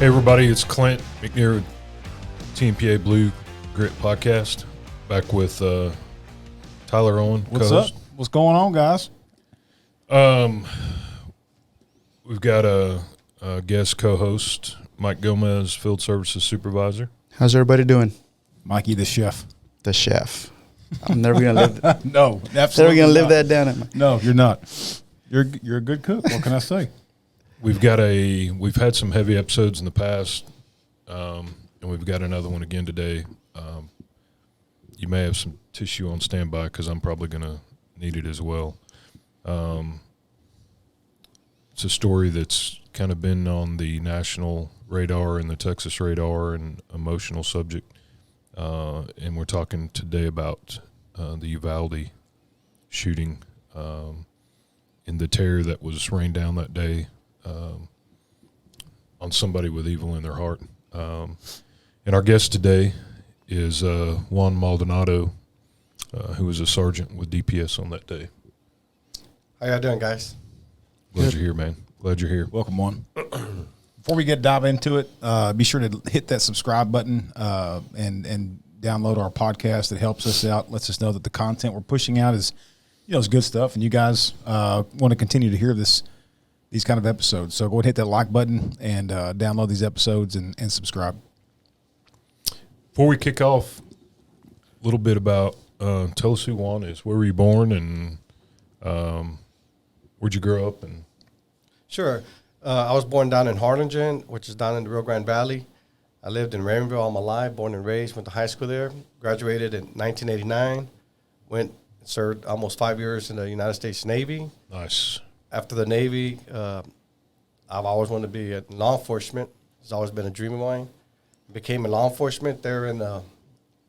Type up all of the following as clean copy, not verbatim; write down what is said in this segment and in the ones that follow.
Hey everybody, it's Clint McNair with Tmpa Blue Grit Podcast. Back with Tyler Owen. What's co-host. up? What's going on, guys? We've got a guest co-host, Mike Gomez, Field Services Supervisor. How's everybody doing? Mikey, the chef. The chef. I'm never gonna live. No, Never absolutely gonna live not. that down. At my, No, you're not. You're a good cook. What can I say? We've had some heavy episodes in the past, and we've got another one again today. You may have some tissue on standby because I'm probably going to need it as well. It's a story that's kind of been on the national radar and the Texas radar, and emotional subject. And we're talking today about the Uvalde shooting and the terror that was rained down that day on somebody with evil in their heart. And our guest today is Juan Maldonado, who was a sergeant with DPS on that day. How y'all doing, guys? Glad you're here, man. Glad you're here. Welcome on. Before we dive into it, be sure to hit that subscribe button and download our podcast. It helps us out, lets us know that the content we're pushing out is good stuff, and you guys want to continue to hear these kind of episodes. So go ahead and hit that like button and download these episodes and subscribe. Before we kick off, a little bit about tell us who Juan is. Where were you born, and where'd you grow up? And Sure. I was born down in Harlingen, which is down in the Rio Grande Valley. I lived in Raymondville all my life, born and raised, went to high school there, graduated in 1989, served almost 5 years in the United States Navy. nice. After the Navy, I've always wanted to be in law enforcement. It's always been a dream of mine. Became a law enforcement there in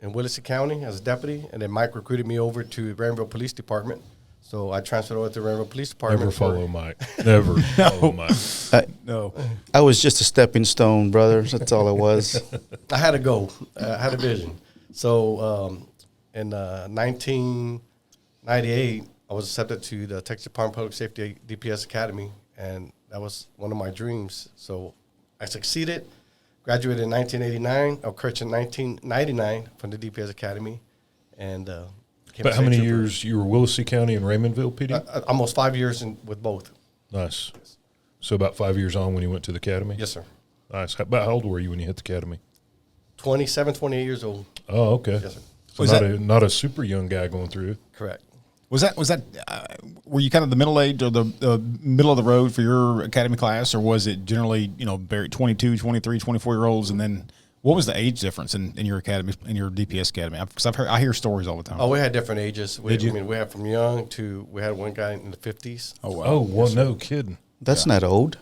Williston County as a deputy, and then Mike recruited me over to the Raymondville Police Department. So I transferred over to the Raymondville Police Department. Never follow Mike. Never follow Mike. No. I was just a stepping stone, brother. That's all it was. I had a goal. I had a vision. So in 1998, I was accepted to the Texas Department of Public Safety DPS Academy, and that was one of my dreams. So I succeeded, graduated in 1999 from the DPS Academy, and became But a how many state trooper. years you were Willacy County and Raymondville PD? Almost 5 years with both. Nice. So about 5 years on when you went to the academy? Yes, sir. Nice. About how old were you when you hit the academy? 27, 28 years old. Oh, okay. Yes, sir. So Was not a super young guy going through. Correct. Was that were you kind of the middle age or the middle of the road for your academy class, or was it generally, very 22, 23, 24-year-olds? And then what was the age difference in your academy, in your DPS academy? Because I hear stories all the time. Oh, we had different ages. Did you? I mean, we had from young to, we had one guy in the 50s. Oh, wow. Oh, well, no kidding. That's not old.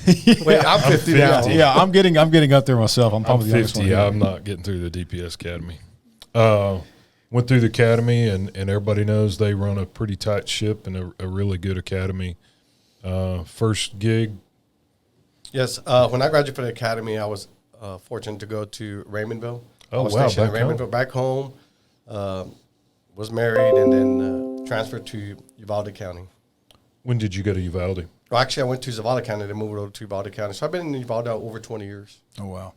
Wait, I'm 50 now. Yeah, I'm getting up there myself. I'm I'm probably the youngest 50. one here. I'm not getting through the DPS academy. Went through the academy, and everybody knows they run a pretty tight ship and a really good academy. First gig. Yes, when I graduated from the academy, I was fortunate to go to Raymondville. Oh, I was wow, stationed in back home. Raymondville, back home. Was married and then transferred to Uvalde County. When did you go to Uvalde? Well, actually, I went to Zavala County, then moved over to Uvalde County. So I've been in Uvalde over 20 years. Oh, wow.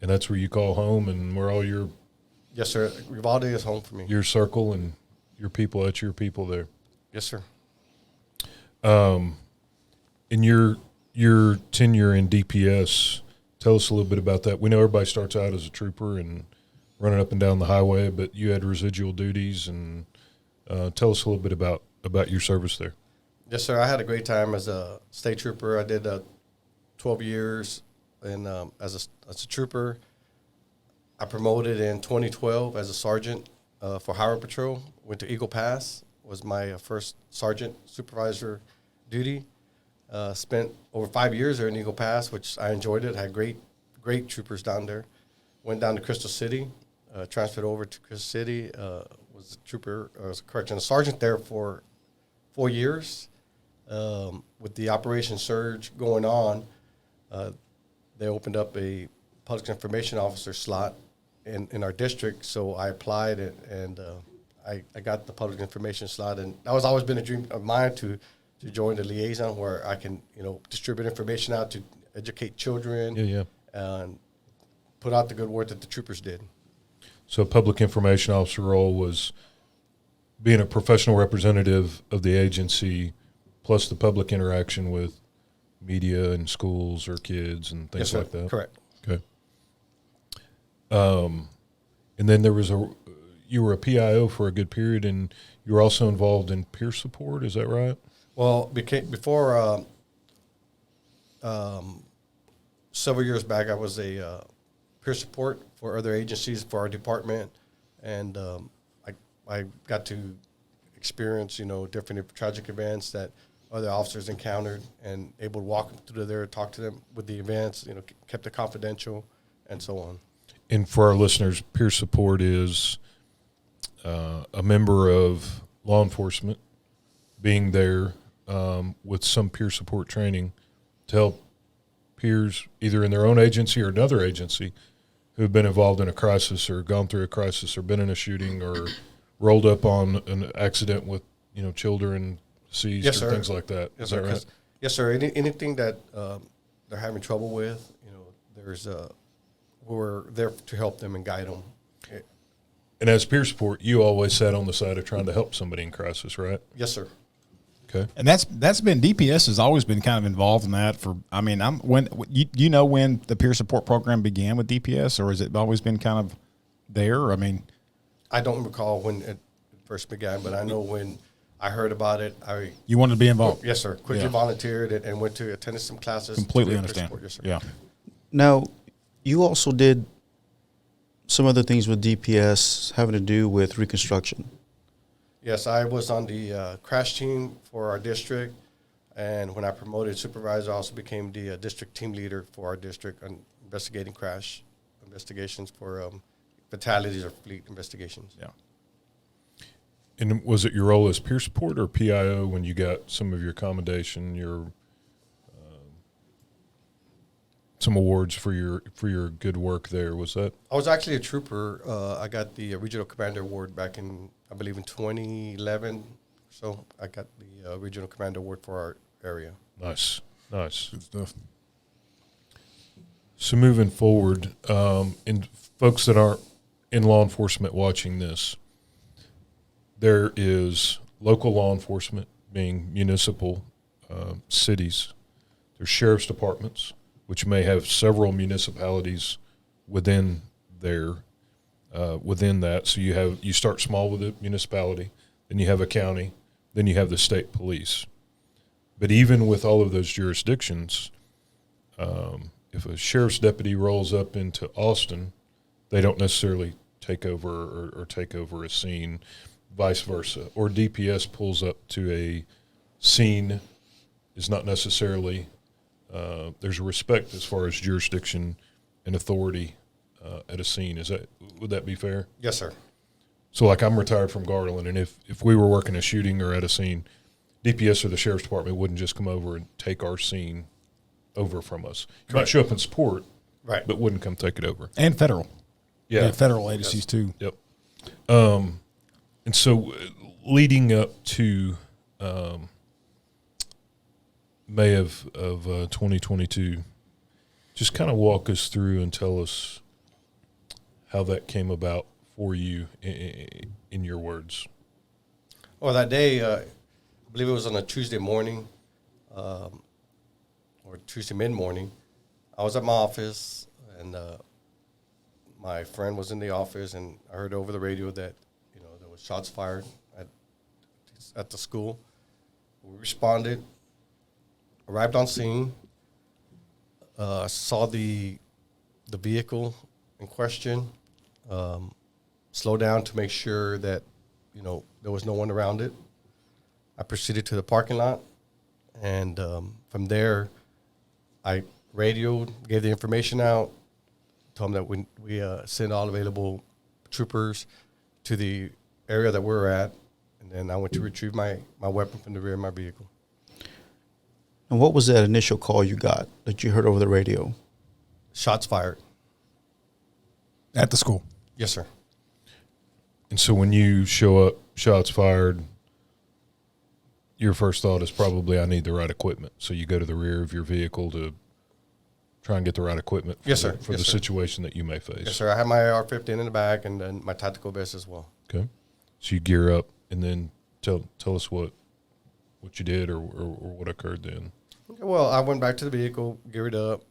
And that's where you call home, and where all your Yes, sir. Uvalde is home for me. circle and your people, that's your people there. Yes, sir. In your tenure in DPS, tell us a little bit about that. We know everybody starts out as a trooper and running up and down the highway, but you had residual duties, and tell us a little bit about your service there. Yes, sir. I had a great time as a state trooper. I did 12 years as a trooper. I promoted in 2012 as a sergeant for Highway Patrol. Went to Eagle Pass. Was my first sergeant supervisor duty. Spent over 5 years there in Eagle Pass, which I enjoyed it. Had great troopers down there. Went down to Crystal City. Transferred over to Crystal City. Was a trooper, a sergeant there for 4 years. With the Operation Surge going on, they opened up a public information officer slot in our district, so I applied and I got the public information slot, and that was always been a dream of mine to join the liaison where I can distribute information out to educate children, Yeah. and put out the good work that the troopers did. So public information officer role was being a professional representative of the agency, plus the public interaction with media and schools or kids and things Yes, sir. like that. Correct. Okay. And then you were a PIO for a good period, and you were also involved in peer support. Is that right? Well, before several years back, I was a peer support for other agencies for our department, and I got to experience, different tragic events that other officers encountered, and able to walk through there, talk to them with the events, kept it confidential, and so on. And for our listeners, peer support is a member of law enforcement being there with some peer support training to help peers either in their own agency or another agency who have been involved in a crisis or gone through a crisis or been in a shooting or rolled up on an accident with, children seized Yes, or sir. things like that. Yes, Is sir. that right? Yes, sir. Anything that they're having trouble with, we're there to help them and guide them. And as peer support, you always sat on the side of trying to help somebody in crisis, right? Yes, sir. Okay. And that's been DPS has always been kind of involved in that when the peer support program began with DPS, or has it always been kind of there? I don't recall when it first began, but I know when I heard about it, You wanted to be involved. yes, sir, quickly Yeah. volunteered and went to attend some classes. Completely to do peer understand. support. Yes, sir. Yeah. Now, you also did some other things with DPS having to do with reconstruction. Yes, I was on the crash team for our district, and when I promoted supervisor, I also became the district team leader for our district on investigating crash investigations for fatalities or fleet investigations. Yeah. And was it your role as peer support or PIO when you got some of your commendation, some awards for your good work there? Was that? I was actually a trooper. I got the Regional Commander Award back in, I believe, in 2011. So I got the Regional Commander Award for our area. Nice. Good stuff. So moving forward, and folks that aren't in law enforcement watching this, there is local law enforcement being municipal cities. There's sheriff's departments, which may have several municipalities within within that. So you start small with a municipality, then you have a county, then you have the state police. But even with all of those jurisdictions, if a sheriff's deputy rolls up into Austin, they don't necessarily take over or take over a scene, vice versa. Or DPS pulls up to a scene is not necessarily there's a respect as far as jurisdiction and authority at a scene. Would that be fair? Yes, sir. So like I'm retired from Garland, and if we were working a shooting or at a scene, DPS or the sheriff's department wouldn't just come over and take our scene over from us. You might show up and support, Right. but wouldn't come take it over. And federal. Yeah. Federal agencies too. Yep. And so leading up to May of 2022, just kind of walk us through and tell us how that came about for you in your words. Well, that day, I believe it was on a Tuesday morning or Tuesday mid-morning. I was at my office, and my friend was in the office, and I heard over the radio that there was shots fired at the school. We responded, arrived on scene, saw the vehicle in question, slowed down to make sure that there was no one around it. I proceeded to the parking lot, and from there, I radioed, gave the information out, told them that we send all available troopers to the area that we're at, and then I went to retrieve my weapon from the rear of my vehicle. And what was that initial call you got that you heard over the radio? Shots fired. At the school. Yes, sir. And so when you show up, shots fired, your first thought is probably, I need the right equipment. So you go to the rear of your vehicle to try and get the right equipment for, Yes, sir. for Yes, the sir. situation that you may face. Yes, sir. I have my AR-15 in the back and then my tactical vest as well. Okay. So you gear up and then tell us what you did or what occurred then. Okay, well, I went back to the vehicle, geared up.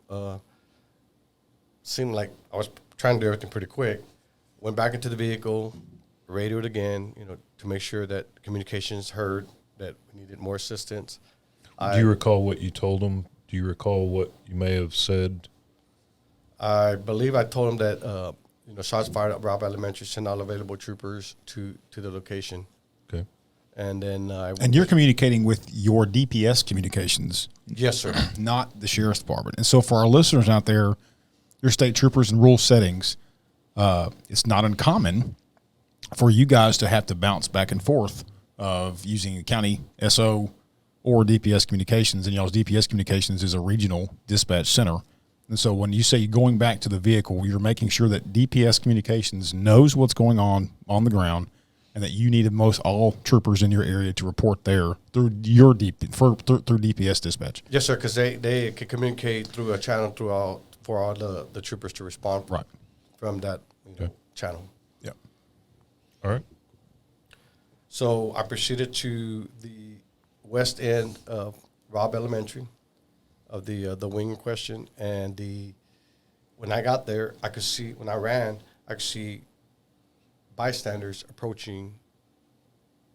Seemed like I was trying to do everything pretty quick. Went back into the vehicle, radioed again, to make sure that communications heard that we needed more assistance. Do you recall what you told them? Do you recall what you may have said? I believe I told them that, shots fired at Robb Elementary, send all available troopers to the location. Okay. And then And you're communicating with your DPS communications, yes, sir. not the sheriff's department. And so for our listeners out there, your state troopers in rural settings, it's not uncommon for you guys to have to bounce back and forth of using a county SO or DPS communications, and y'all's DPS communications is a regional dispatch center. And so when you say going back to the vehicle, you're making sure that DPS communications knows what's going on the ground, and that you need all troopers in your area to report there through your through DPS dispatch. Yes, sir, because they can communicate through a channel for all the troopers to respond Right. from that Okay. channel. Yep. All right. So I proceeded to the west end of Robb Elementary, of the wing in question, and when I got there, I could see bystanders approaching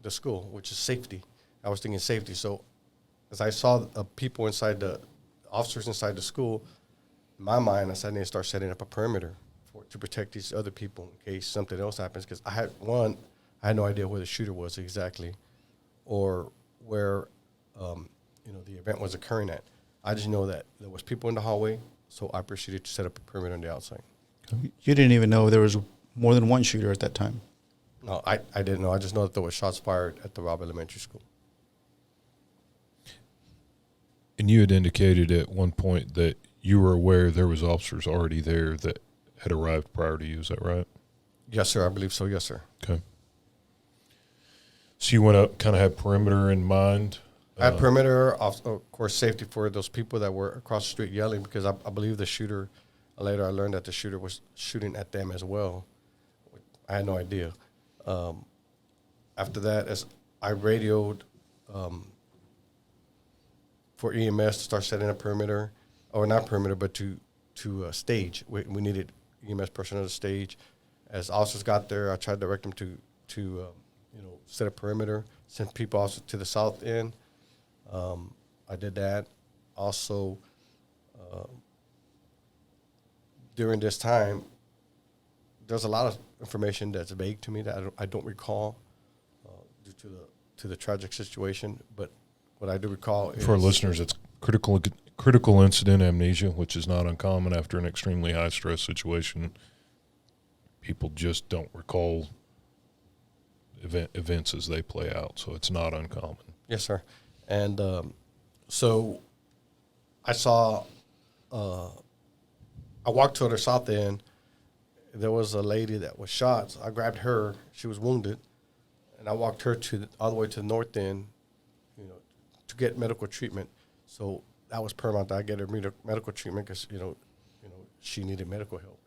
the school, which is safety. I was thinking safety. So as I saw people inside the officers inside the school, in my mind, I said I need to start setting up a perimeter to protect these other people in case something else happens. Because I had no idea where the shooter was exactly, or where the event was occurring at. I just know that there was people in the hallway, so I proceeded to set up a perimeter on the outside. You didn't even know there was more than one shooter at that time. No, I didn't know. I just know that there was shots fired at the Robb Elementary School. And you had indicated at one point that you were aware there was officers already there that had arrived prior to you. Is that right? Yes, sir. I believe so. Yes, sir. Okay. So you went up, kind of had perimeter in mind. I had perimeter, of course, safety for those people that were across the street yelling, because I believe the shooter, later I learned that the shooter was shooting at them as well. I had no idea. After that, as I radioed for EMS to start setting a perimeter, or not perimeter, but to stage. We needed EMS personnel to stage. As officers got there, I tried to direct them to set a perimeter, send people also to the south end. I did that. Also, during this time, there's a lot of information that's vague to me that I don't recall due to the tragic situation. But what I do recall is, For our listeners, it's critical incident amnesia, which is not uncommon after an extremely high stress situation. People just don't recall events as they play out, so it's not uncommon. Yes, sir. And so I saw, I walked to the south end. There was a lady that was shot. So I grabbed her. She was wounded. And I walked her all the way to the north end, to get medical treatment. So that was paramount that I get her medical treatment because, she needed medical help.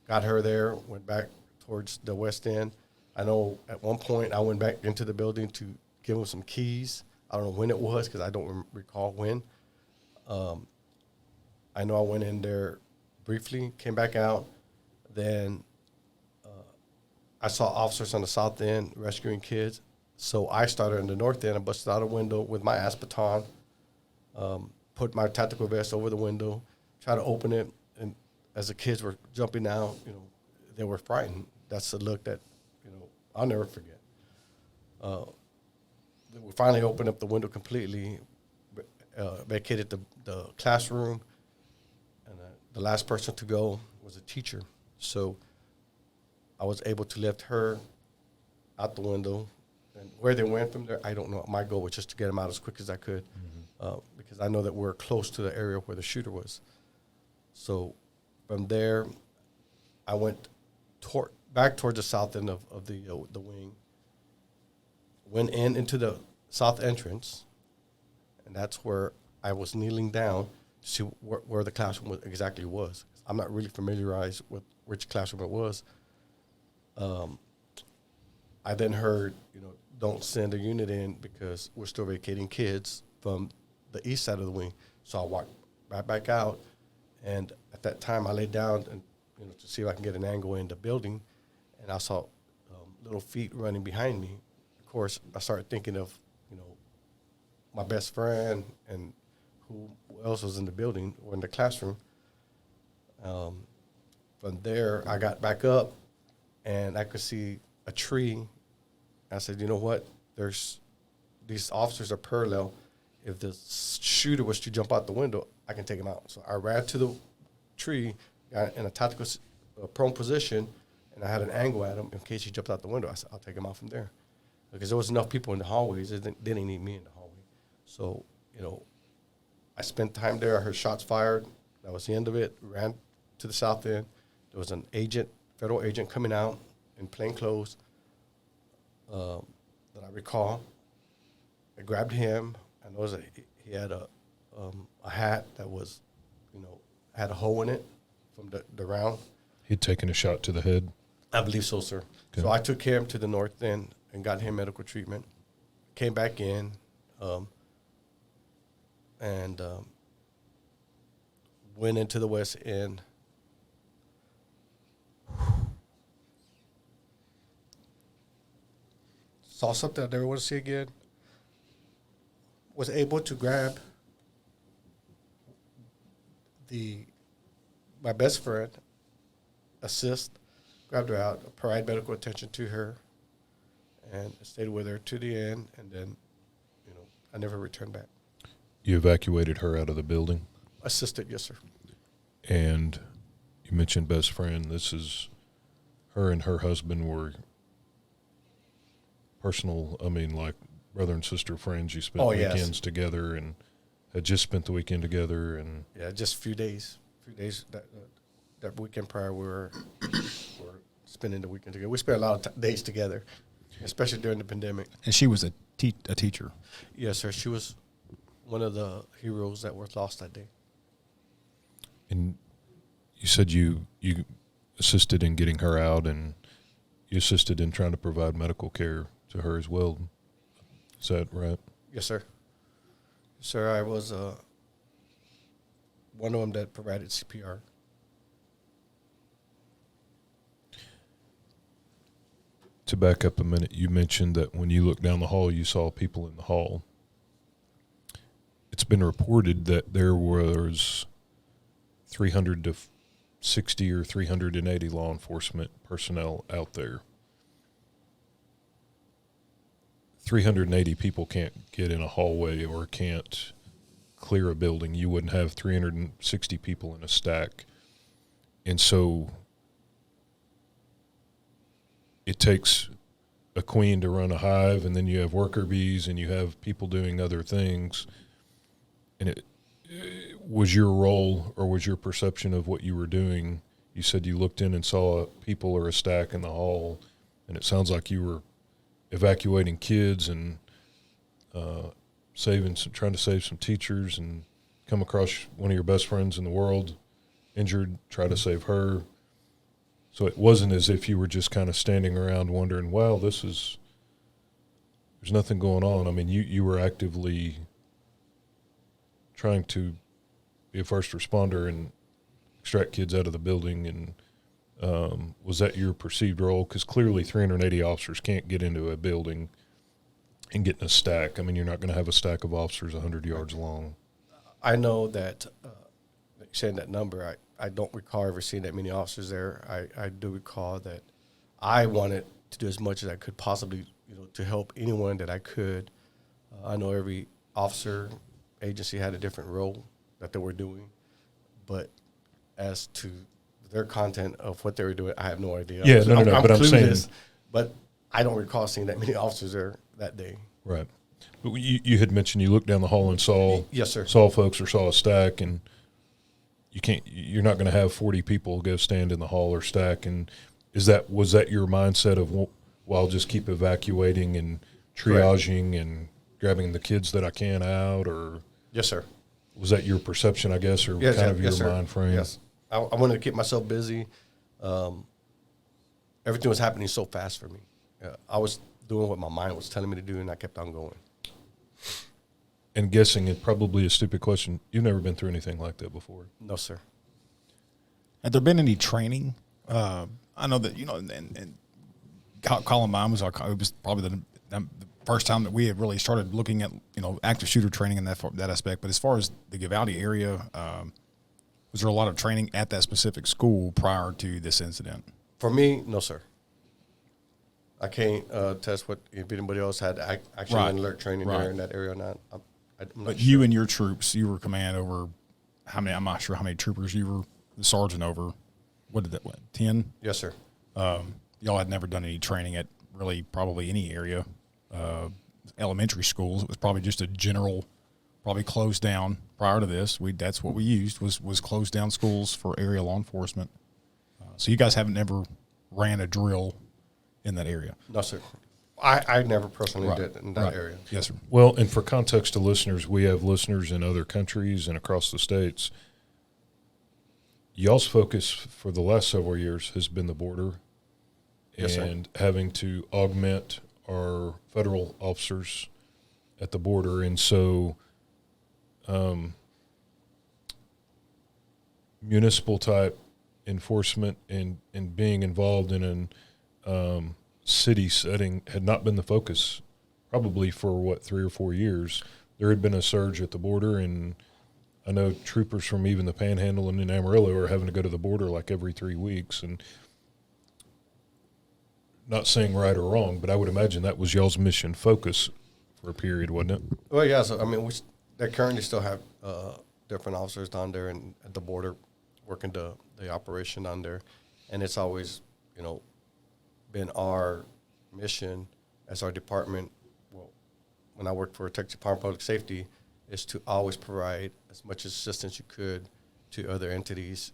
Got her there, went back towards the west end. I know at one point I went back into the building to give them some keys. I don't know when it was because I don't recall when. I know I went in there briefly, came back out. Then I saw officers on the south end rescuing kids. So I started in the north end. I busted out a window with my baton, put my tactical vest over the window, tried to open it. And as the kids were jumping out, they were frightened. That's a look that, I'll never forget. We finally opened up the window completely, vacated the classroom, and the last person to go was a teacher. So I was able to lift her out the window. And where they went from there, I don't know. My goal was just to get them out as quick as I could, because I know that we're close to the area where the shooter was. So from there, I went back towards the south end of the wing, went into the south entrance, and that's where I was kneeling down see where the classroom exactly was. I'm not really familiarized with which classroom it was. I then heard, don't send a unit in because we're still vacating kids from the east side of the wing. So I walked right back out, and at that time I laid down and to see if I can get an angle in the building, and I saw little feet running behind me. Of course, I started thinking of my best friend and who else was in the building or in the classroom. From there, I got back up, and I could see a tree. I said, you know what? These officers are parallel. If the shooter was to jump out the window, I can take him out. So I ran to the tree, got in a tactical prone position, and I had an angle at him in case he jumped out the window. I said, I'll take him out from there. Because there was enough people in the hallways. They didn't need me in the hallway. So, I spent time there. I heard shots fired. That was the end of it. Ran to the south end. There was an federal agent coming out in plain clothes that I recall. I grabbed him. I noticed that he had a hat that was, had a hole in it from the round. He'd taken a shot to the head? I believe so, sir. Okay. So I took him to the north end and got him medical treatment. Came back in and went into the west end. Saw something I never want to see again. Was able to grab my best friend, assist, grabbed her out, provide medical attention to her, and stayed with her to the end, and then, I never returned back. You evacuated her out of the building? Assisted, yes, sir. And you mentioned best friend. This is her and her husband were personal, like brother and sister friends. You spent weekends together and had just spent the weekend together. And yeah, just a few days that weekend prior we were spending the weekend together. We spent a lot of days together, especially during the pandemic. And she was a teacher? Yes, sir. She was one of the heroes that were lost that day. And you said you assisted in getting her out, and you assisted in trying to provide medical care to her as well. Is that right? Yes, sir. Sir, I was one of them that provided CPR. To back up a minute, you mentioned that when you looked down the hall, you saw people in the hall. It's been reported that there was 360 or 380 law enforcement personnel out there. 380 people can't get in a hallway or can't clear a building. You wouldn't have 360 people in a stack. And so it takes a queen to run a hive, and then you have worker bees, and you have people doing other things. And it was your role, or was your perception of what you were doing? You said you looked in and saw people or a stack in the hall, and it sounds like you were evacuating kids and trying to save some teachers, and come across one of your best friends in the world injured, try to save her. So it wasn't as if you were just kind of standing around wondering, wow, there's nothing going on. I mean, you were actively trying to be a first responder and extract kids out of the building. And was that your perceived role? Because clearly 380 officers can't get into a building and get in a stack. I mean, you're not going to have a stack of officers 100 yards long. I know that saying that number, I don't recall ever seeing that many officers there. I do recall that I wanted to do as much as I could possibly, to help anyone that I could. I know every officer agency had a different role that they were doing, but as to their content of what they were doing, I have no idea. Yeah, no, but I'm saying, but I don't recall seeing that many officers there that day. Right. But you had mentioned you looked down the hall and saw, yes, sir, saw folks or saw a stack, and you're not going to have 40 people go stand in the hall or stack. And was that your mindset of, well, I'll just keep evacuating and triaging and grabbing the kids that I can out? Or yes, sir. Was that your perception, I guess, or Yes, kind of your yes, sir. mind frame? Yes. I wanted to keep myself busy. Everything was happening so fast for me. I was doing what my mind was telling me to do, and I kept on going. And guessing it probably a stupid question. You've never been through anything like that before. No, sir. Had there been any training? I know that, and Columbine was it was probably the first time that we had really started looking at, active shooter training in that aspect. But as far as the Uvalde area, was there a lot of training at that specific school prior to this incident? For me, no, sir. I can't test if anybody else had actually Right. alert training Right. there in that area or not. I'm not But sure. you and your troops, you were command over how many? I'm not sure how many troopers you were the sergeant over. What did that? 10? Yes, sir. Y'all had never done any training at really probably any area. Elementary schools. It was probably just a general, probably closed down prior to this. That's what we used was closed down schools for area law enforcement. So you guys haven't never ran a drill in that area. No, sir. I never personally did in that Right. area. Yes, sir. Well, and for context to listeners, we have listeners in other countries and across the states. Y'all's focus for the last several years has been the border Yes, sir. and having to augment our federal officers at the border. And so municipal type enforcement and being involved in an city setting had not been the focus probably for 3 or 4 years. There had been a surge at the border, and I know troopers from even the Panhandle and in Amarillo are having to go to the border like every 3 weeks. And not saying right or wrong, but I would imagine that was y'all's mission focus for a period, wasn't it? Well, yeah. So I mean, they currently still have different officers down there and at the border working the operation down there, and it's always been our mission as our department. Well, when I worked for Texas Department of Public Safety, is to always provide as much assistance you could to other entities,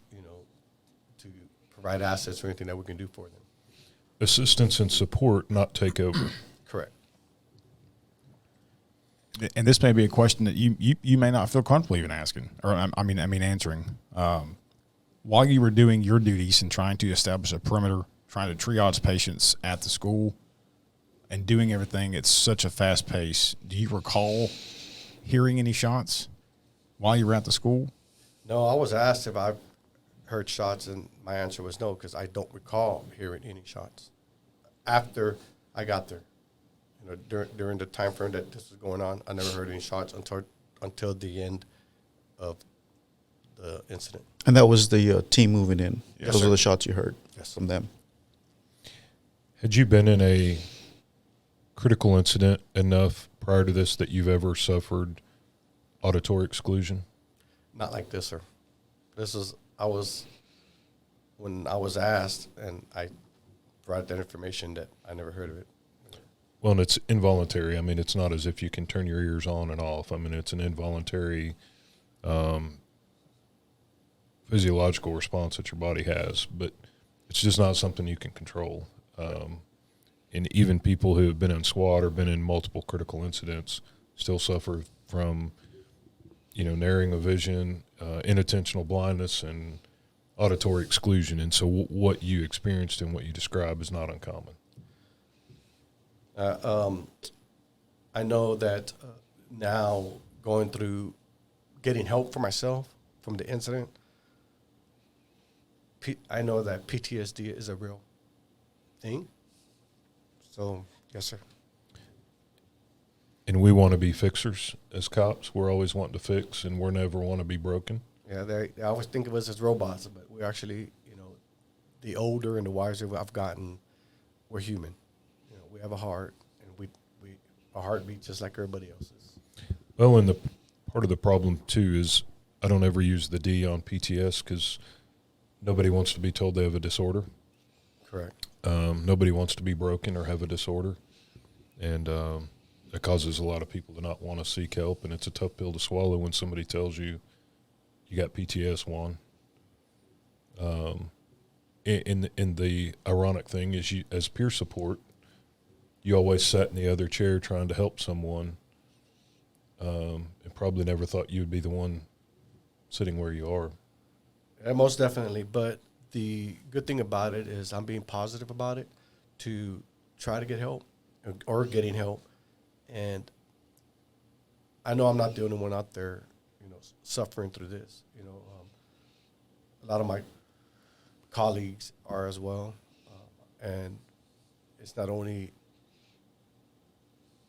to provide assets or anything that we can do for them. Assistance and support, not take over. Correct. And this may be a question that you may not feel comfortable even asking, or I mean answering. While you were doing your duties and trying to establish a perimeter, trying to triage patients at the school, and doing everything at such a fast pace, do you recall hearing any shots while you were at the school? No, I was asked if I heard shots, and my answer was no, because I don't recall hearing any shots after I got there. During the time frame that this was going on, I never heard any shots until the end of the incident. And that was the team moving in. Yes, Those sir. are the shots you heard Yes. from them. Had you been in a critical incident enough prior to this that you've ever suffered auditory exclusion? Not like this, sir. When I was asked, and I provided that information, that I never heard of it. Well, and it's involuntary. I mean, it's not as if you can turn your ears on and off. I mean, it's an involuntary physiological response that your body has, but it's just not something you can control. And even people who have been in SWAT or been in multiple critical incidents still suffer from, narrowing of vision, inattentional blindness, and auditory exclusion. And so what you experienced and what you describe is not uncommon. I know that now going through getting help for myself from the incident, I know that PTSD is a real thing. So, yes, sir. And we want to be fixers as cops. We're always wanting to fix, and we're never want to be broken. Yeah, they always think of us as robots, but we're actually, the older and the wiser I've gotten, we're human. We have a heart, and our heart beats just like everybody else's. Well, and the part of the problem, too, is I don't ever use the D on PTS because nobody wants to be told they have a disorder. Correct. Nobody wants to be broken or have a disorder. And that causes a lot of people to not want to seek help, and it's a tough pill to swallow when somebody tells you you got PTS, Juan. And the ironic thing is, you, as peer support, you always sat in the other chair trying to help someone, and probably never thought you would be the one sitting where you are. Most definitely. But the good thing about it is I'm being positive about it to try to get help or getting help. And I know I'm not the only one out there, suffering through this. A lot of my colleagues are as well. And it's not only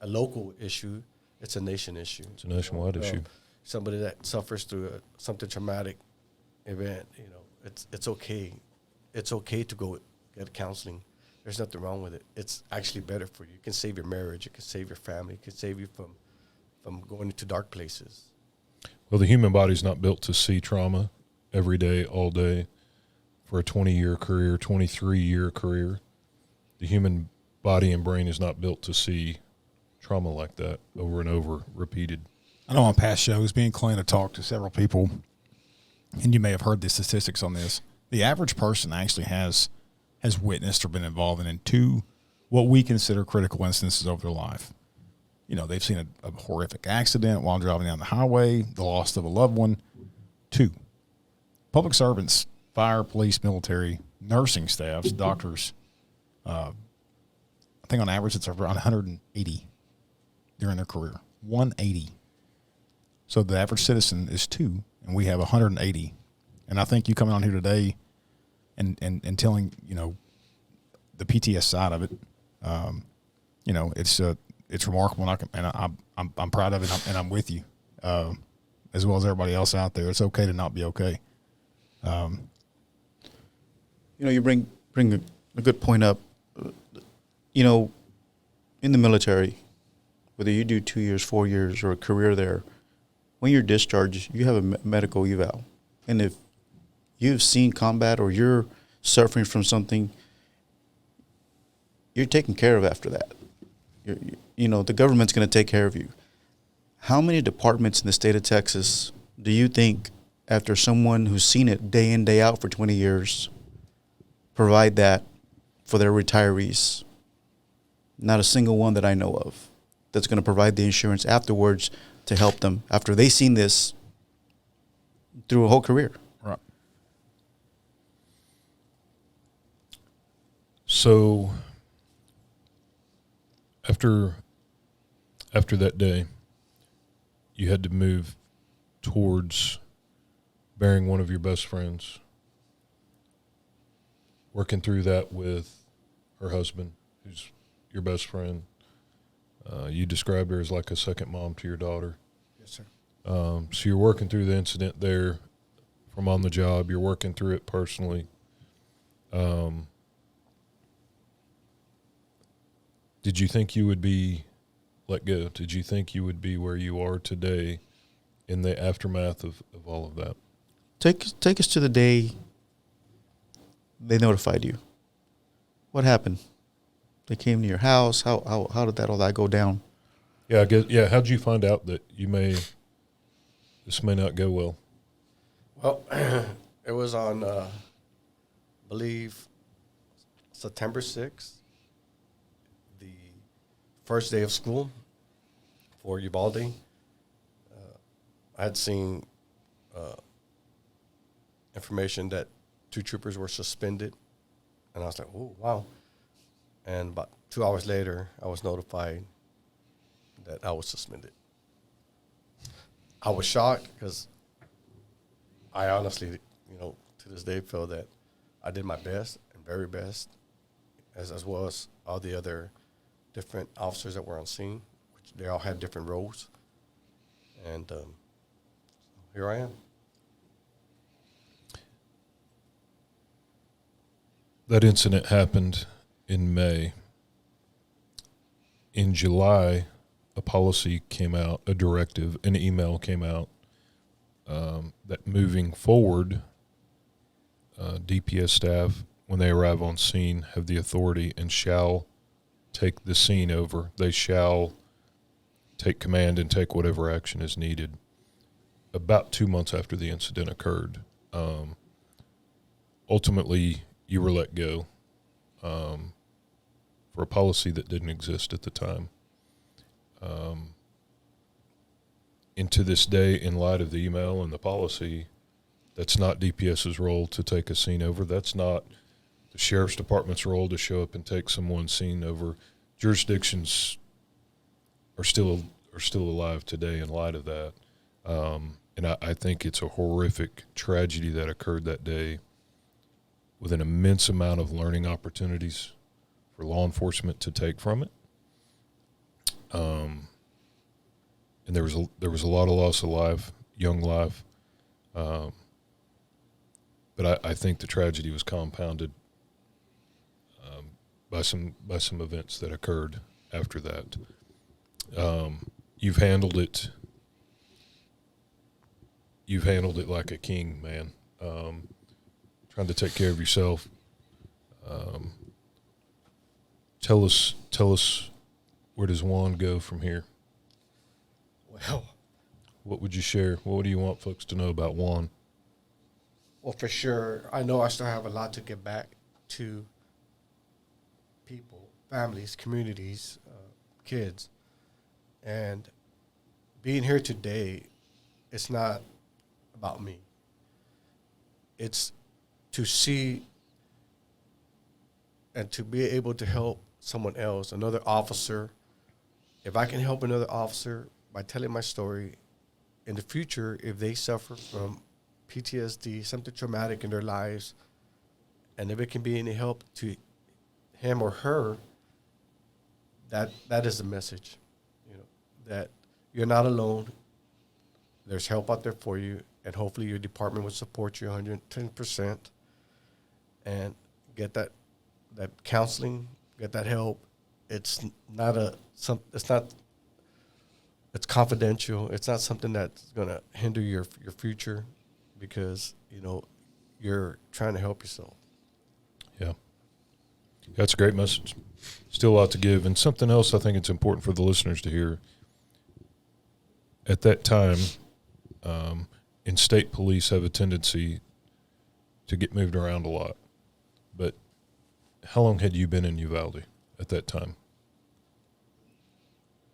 a local issue, it's a nation issue. It's a nationwide issue. Somebody that suffers through something traumatic event, it's okay. It's okay to go get counseling. There's nothing wrong with it. It's actually better for you. It can save your marriage. It can save your family. It can save you from going into dark places. Well, the human body's not built to see trauma every day, all day, for a 20-year career, 23-year career. The human body and brain is not built to see trauma like that over and over, repeated. I know on past shows, me and Clint have talked to several people, and you may have heard the statistics on this. The average person actually has witnessed or been involved in 2 what we consider critical instances of their life. They've seen a horrific accident while driving down the highway, the loss of a loved one. 2, public servants, fire, police, military, nursing staffs, doctors. I think on average it's around 180 during their career. 180. So the average citizen is 2, and we have 180. And I think you coming on here today and telling, the PTS side of it, it's remarkable, and I'm proud of it, and I'm with you, as well as everybody else out there. It's okay to not be okay. You bring a good point up. In the military, whether you do 2 years, 4 years, or a career there, when you're discharged, you have a medical eval. And if you've seen combat or you're suffering from something, you're taken care of after that. The government's going to take care of you. How many departments in the state of Texas do you think, after someone who's seen it day in, day out for 20 years, provide that for their retirees? Not a single one that I know of that's going to provide the insurance afterwards to help them after they've seen this through a whole career. Right. So after that day, you had to move towards burying one of your best friends, working through that with her husband, who's your best friend. You described her as like a second mom to your daughter. Yes, sir. So you're working through the incident there from on the job. You're working through it personally. Did you think you would be let go? Did you think you would be where you are today in the aftermath of all of that? Take us to the day they notified you. What happened? They came to your house. How did all that go down? Yeah, I guess. Yeah, how did you find out that this may not go well? Well, it was on, I believe, September 6th, the first day of school for Uvalde. I had seen information that 2 troopers were suspended, and I was like, oh, wow. And about 2 hours later, I was notified that I was suspended. I was shocked because I honestly, to this day feel that I did my best and very best, as well as all the other different officers that were on scene, which they all had different roles. And here I am. That incident happened in May. In July, a policy came out, a directive, an email came out that moving forward, DPS staff, when they arrive on scene, have the authority and shall take the scene over. They shall take command and take whatever action is needed. About 2 months after the incident occurred, ultimately you were let go for a policy that didn't exist at the time. And to this day, in light of the email and the policy, That's not DPS's role to take a scene over. That's not the sheriff's department's role to show up and take someone's scene over. Jurisdictions are still alive today in light of that. And I think it's a horrific tragedy that occurred that day with an immense amount of learning opportunities for law enforcement to take from it. And there was a lot of loss of life, young life. But I think the tragedy was compounded by some events that occurred after that. You've handled it like a king, man. Trying to take care of yourself. Tell us, where does Juan go from here? Well, What would you share? What do you want folks to know about Juan? well, for sure, I know I still have a lot to get back to people, families, communities, kids. And being here today, it's not about me. It's to see and to be able to help someone else, another officer. If I can help another officer by telling my story, in the future, if they suffer from PTSD, something traumatic in their lives, and if it can be any help to him or her, that is the message, that you're not alone. There's help out there for you, and hopefully your department will support you 110%, and get that counseling, get that help. It's confidential. It's not something that's going to hinder your future, because you're trying to help yourself. Yeah. That's a great message. Still a lot to give. And something else I think it's important for the listeners to hear. At that time, in state police have a tendency to get moved around a lot. But how long had you been in Uvalde at that time?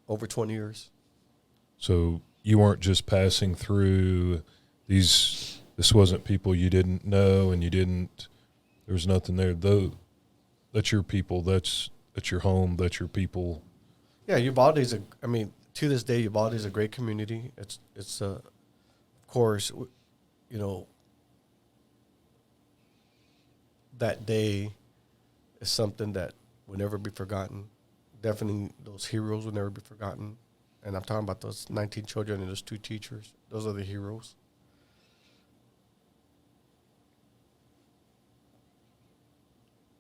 Over 20 years. So you weren't just passing through this wasn't people you didn't know, and there was nothing there. Though, that's your people, that's your home, that's your people. Yeah, Uvalde's to this day, Uvalde is a great community. It's of course, that day is something that will never be forgotten. Definitely those heroes will never be forgotten. And I'm talking about those 19 children and those 2 teachers. Those are the heroes.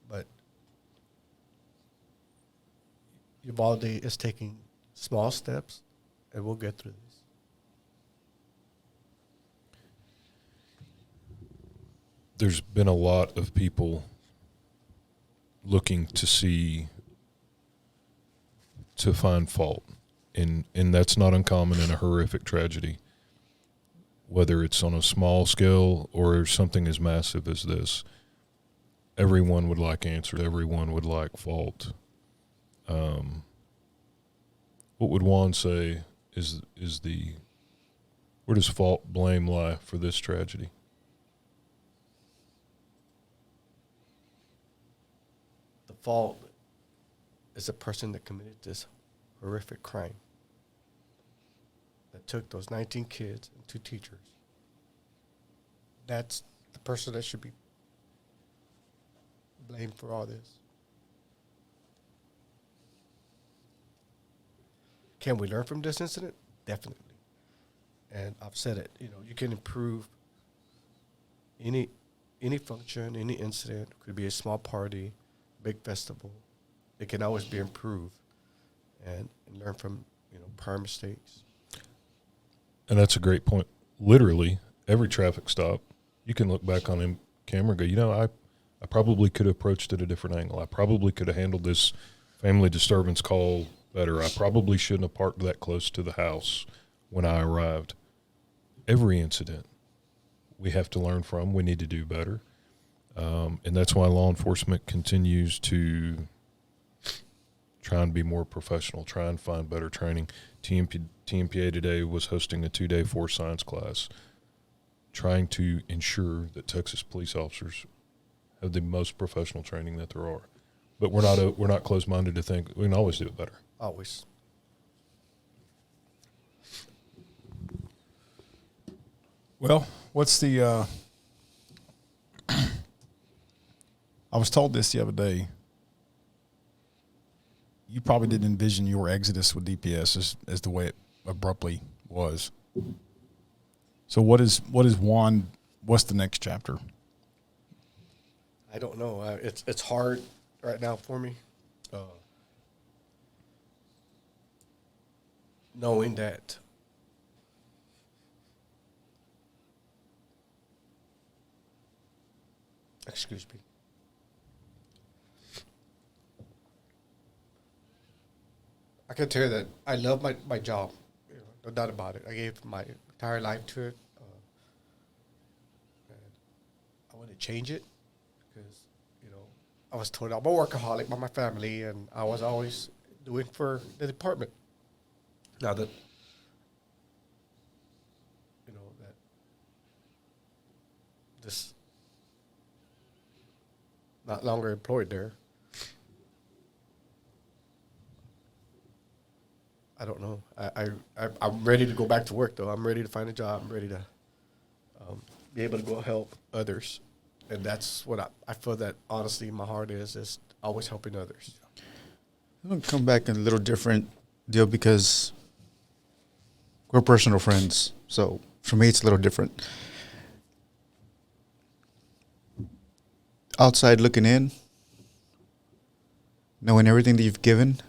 But Uvalde is taking small steps, and we'll get through this. There's been a lot of people looking to find fault, and that's not uncommon in a horrific tragedy, whether it's on a small scale or something as massive as this. Everyone would like answers. Everyone would like fault. What would Juan say is where does fault, blame lie for this tragedy? The fault is the person that committed this horrific crime, that took those 19 kids and 2 teachers. That's the person that should be blamed for all this. Can we learn from this incident? Definitely. And I've said it, you can improve any function, any incident. It could be a small party, big festival. It can always be improved and learn from, prior mistakes. And that's a great point. Literally, every traffic stop, you can look back on camera and go, I probably could have approached it a different angle. I probably could have handled this family disturbance call better. I probably shouldn't have parked that close to the house when I arrived. Every incident we have to learn from. We need to do better. And that's why law enforcement continues to try and be more professional, try and find better training. Tmpa today was hosting a 2-day force science class. trying to ensure that Texas police officers have the most professional training that there are. But we're not closed-minded to think we can always do it better. Always. Well, what's the I was told this the other day. You probably didn't envision your exodus with DPS as the way it abruptly was. So what is Juan? What's the next chapter? I don't know. It's hard right now for me. Knowing that excuse me. I can tell you that I love my job. No doubt about it. I gave my entire life to it. And I want to change it because, I was told I'm a workaholic by my family, and I was always doing for the department. Now that, that this not longer employed there, I don't know. I'm ready to go back to work, though. I'm ready to find a job. I'm ready to be able to go help others. And that's what I feel that, honestly, in my heart is always helping others. I'm going to come back in a little different deal because we're personal friends. So for me, it's a little different. Outside looking in, knowing everything that you've given,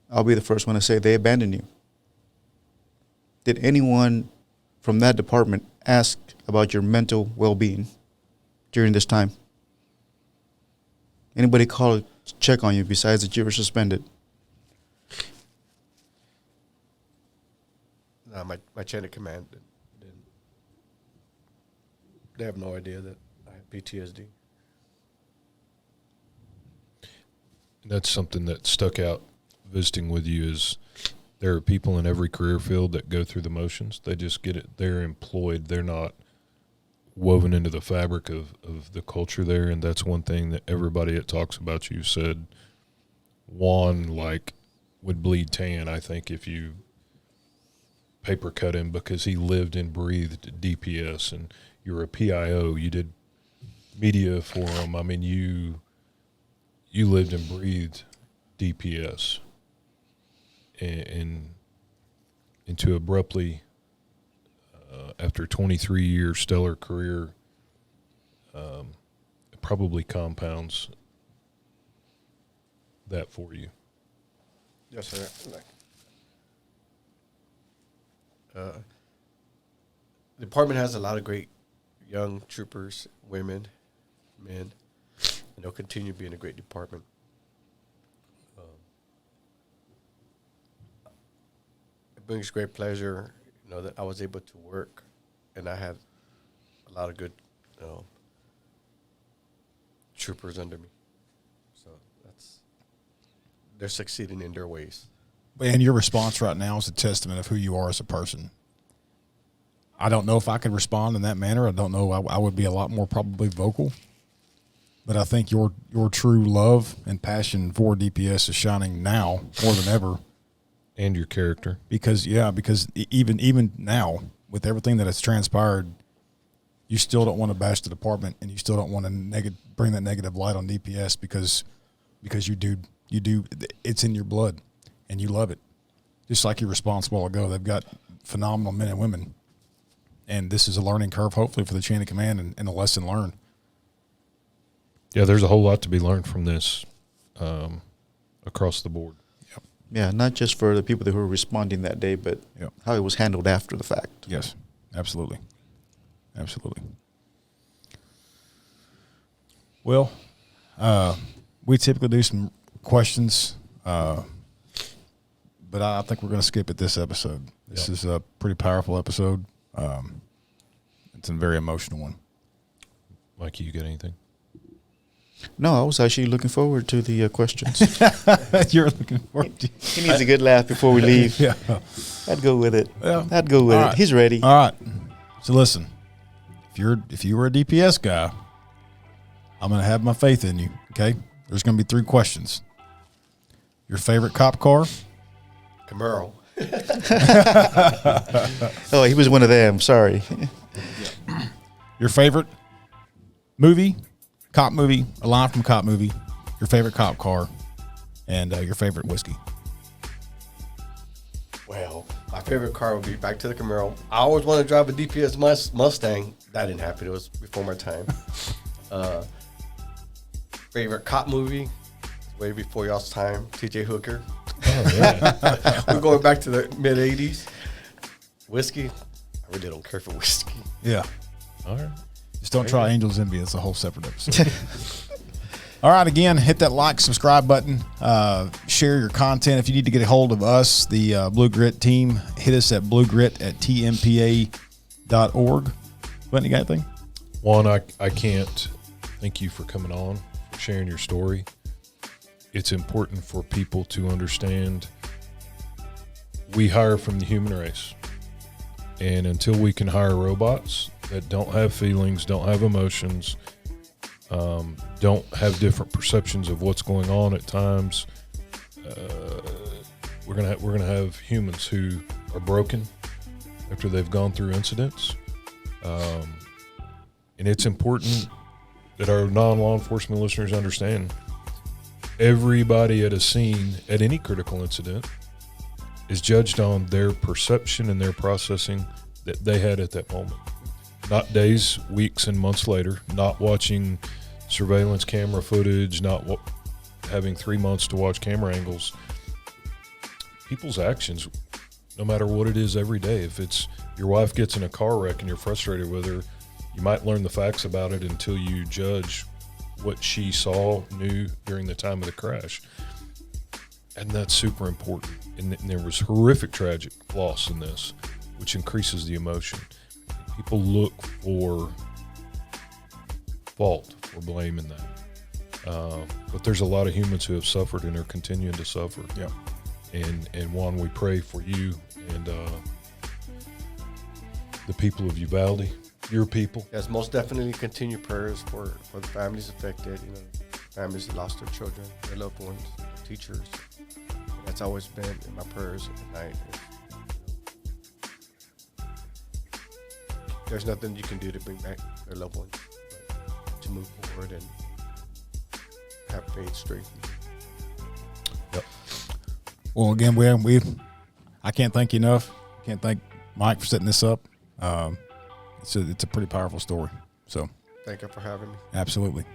I'll be the first one to say they abandoned you. Did anyone from that department ask about your mental well-being during this time? Anybody call to check on you besides that you were suspended? No, my chain of command didn't. They have no idea that I have PTSD. That's something that stuck out visiting with you is there are people in every career field that go through the motions. They just get it. They're employed. They're not woven into the fabric of the culture there. And that's one thing that everybody that talks about you said, Juan, would bleed tan, I think, if you paper cut him because he lived and breathed DPS. And you're a PIO. You did media for him. I mean, you lived and breathed DPS. And to abruptly, after a 23-year stellar career, it probably compounds that for you. Yes, sir. The department has a lot of great young troopers, women, men, and they'll continue being a great department. It brings great pleasure, that I was able to work, and I had a lot of good troopers under me. So they're succeeding in their ways. And your response right now is a testament of who you are as a person. I don't know if I could respond in that manner. I don't know. I would be a lot more probably vocal. But I think your true love and passion for DPS is shining now more than ever. And your character. Because even now, with everything that has transpired, you still don't want to bash the department, and you still don't want to bring that negative light on DPS because you do it's in your blood, and you love it. Just like your response a while ago, they've got phenomenal men and women, and this is a learning curve, hopefully, for the chain of command and a lesson learned. Yeah, there's a whole lot to be learned from this across the board. Yeah, not just for the people who were responding that day, but how it was handled after the fact. Yes, absolutely. Absolutely. Well, we typically do some questions, but I think we're going to skip it this episode. This is a pretty powerful episode. It's a very emotional one. Mikey, you got anything? No, I was actually looking forward to the questions. You're looking forward to He needs a good laugh before we leave. Yeah. I'd go with it. Yeah. I'd go with All it. right. He's ready. All right. So listen, if you were a DPS guy, I'm going to have my faith in you, okay? There's going to be 3 questions. Your favorite cop car? Camaro. Oh, he was one of them. Sorry. Your favorite movie, cop movie, a line from a cop movie, your favorite cop car, and your favorite whiskey. Well, my favorite car would be back to the Camaro. I always wanted to drive a DPS Mustang. That didn't happen. It was before my time. Favorite cop movie, way before y'all's time, T.J. Hooker. Oh, yeah. We're going back to the mid-'80s. Whiskey, I really don't care for whiskey. Yeah. All right. Just don't try Angel's Envy. It's a whole separate episode. All right, again, hit that like, subscribe button. Share your content. If you need to get a hold of us, the Blue Grit team, hit us at bluegrit@tmpa.org. But you got anything? Juan, I can't thank you for coming on, for sharing your story. It's important for people to understand we hire from the human race. And until we can hire robots that don't have feelings, don't have emotions, don't have different perceptions of what's going on at times, we're gonna have humans who are broken after they've gone through incidents. And it's important that our non-law enforcement listeners understand everybody at a scene at any critical incident is judged on their perception and their processing that they had at that moment. Not days, weeks, and months later, not watching surveillance camera footage, not having 3 months to watch camera angles. People's actions, no matter what it is every day, if it's your wife gets in a car wreck and you're frustrated with her, you might learn the facts about it until you judge what she saw, knew during the time of the crash. And that's super important. And there was horrific tragic loss in this, which increases the emotion. People look for fault or blame in that. But there's a lot of humans who have suffered and are continuing to suffer. Yeah. And Juan, we pray for you and the people of Uvalde, your people. Yes, most definitely continue prayers for the families affected, families that lost their children, their loved ones, their teachers. That's always been in my prayers at night. There's nothing you can do to bring back their loved ones, but to move forward and have faith strengthened. Yep. Well, again, I can't thank you enough. Can't thank Mike for setting this up. It's a pretty powerful story. So Thank you for having me. absolutely.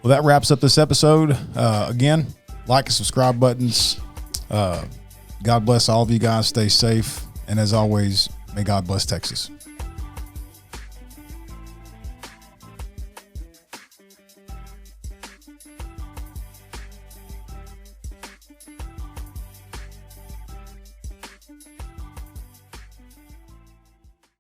Well, that wraps up this episode. Again, like and subscribe buttons. God bless all of you guys. Stay safe. And as always, may God bless Texas.